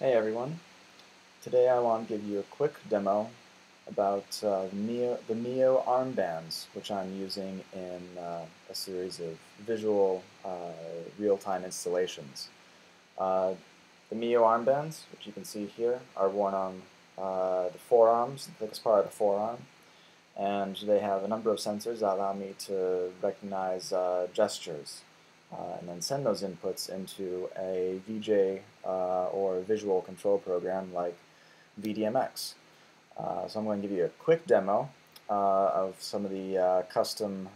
Hey everyone, today I want to give you a quick demo about the Myo Armbands, which I'm using in a series of visual real-time installations. Uh, the Myo Armbands, which you can see here, are worn on the forearms, the thickest part of the forearm, and they have a number of sensors that allow me to recognize gestures and then send those inputs into a VJ or visual control program like VDMX. So I'm going to give you a quick demo of some of the custom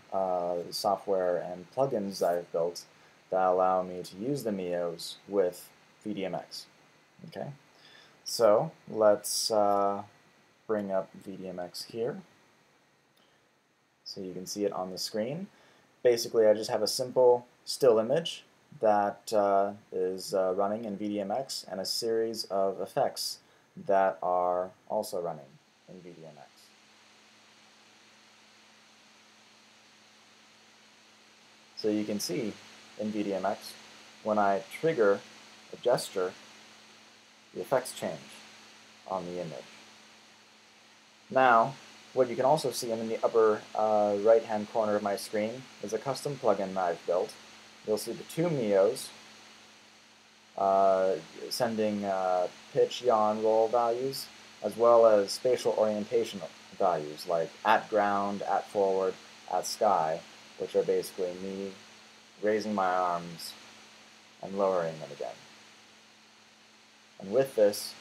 software and plugins that I've built that allow me to use the Myos with VDMX. Okay, so let's bring up VDMX here so you can see it on the screen. Basically, I just have a simple still image that is running in VDMX and a series of effects that are also running in VDMX. So you can see in VDMX, when I trigger a gesture, the effects change on the image. Now, what you can also see in the upper right-hand corner of my screen is a custom plugin that I've built. You'll see the two Myos sending pitch, yaw, roll values, as well as spatial orientation values like at ground, at forward, at sky, which are basically me raising my arms and lowering them again. And with this,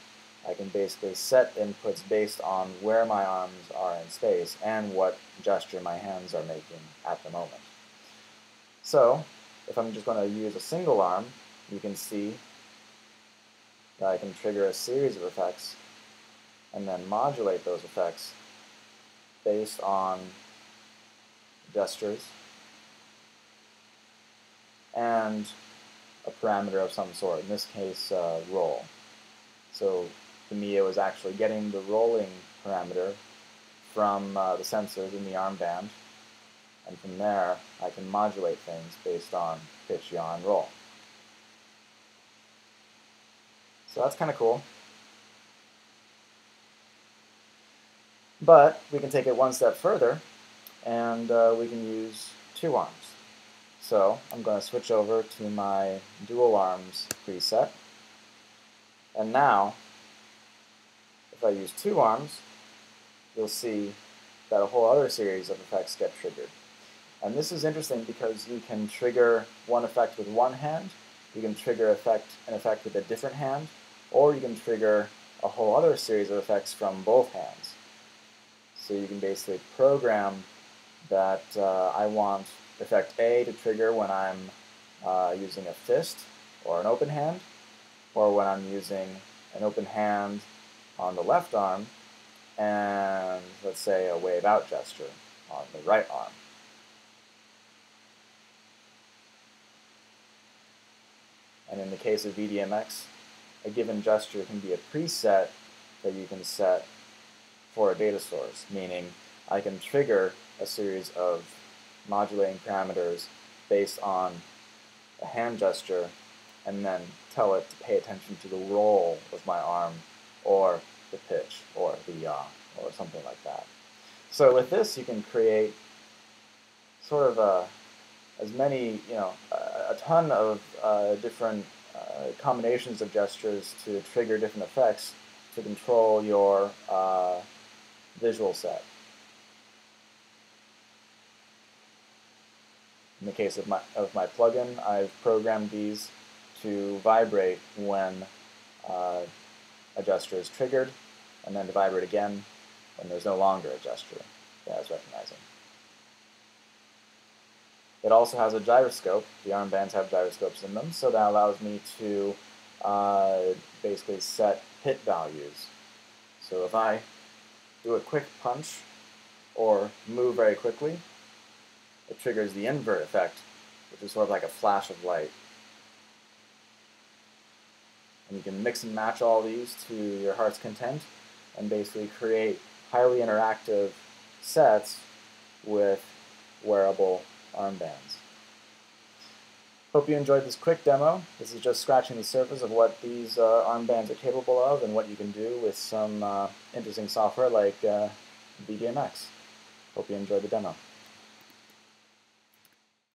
I can basically set inputs based on where my arms are in space and what gesture my hands are making at the moment. So, if I'm just going to use a single arm, you can see that I can trigger a series of effects and then modulate those effects based on gestures and a parameter of some sort, in this case, roll. So the Myo is actually getting the rolling parameter from the sensors in the armband, and from there I can modulate things based on pitch, yaw, and roll. So that's kind of cool. But we can take it one step further, and we can use two arms. So I'm going to switch over to my dual arms preset, and now if I use two arms, you'll see that a whole other series of effects get triggered. And this is interesting because you can trigger one effect with one hand, you can trigger an effect with a different hand, or you can trigger a whole other series of effects from both hands. So you can basically program that I want effect A to trigger when I'm using a fist or an open hand, or when I'm using an open hand on the left arm and, let's say, a wave out gesture on the right arm. And in the case of VDMX, a given gesture can be a preset that you can set for a data source, meaning I can trigger a series of modulating parameters based on a hand gesture and then tell it to pay attention to the roll of my arm or the pitch or the yaw or something like that. So with this you can create sort of as many, a ton of different combinations of gestures to trigger different effects to control your visual set. In the case of my plugin, I've programmed these to vibrate when a gesture is triggered, and then to vibrate again when there's no longer a gesture that it's recognizing. It also has a gyroscope. The armbands have gyroscopes in them, so that allows me to basically set hit values. So if I do a quick punch or move very quickly, it triggers the invert effect, which is sort of like a flash of light. And you can mix and match all these to your heart's content and basically create highly interactive sets with wearable armbands. Hope you enjoyed this quick demo. This is just scratching the surface of what these armbands are capable of and what you can do with some interesting software like VDMX. Hope you enjoyed the demo.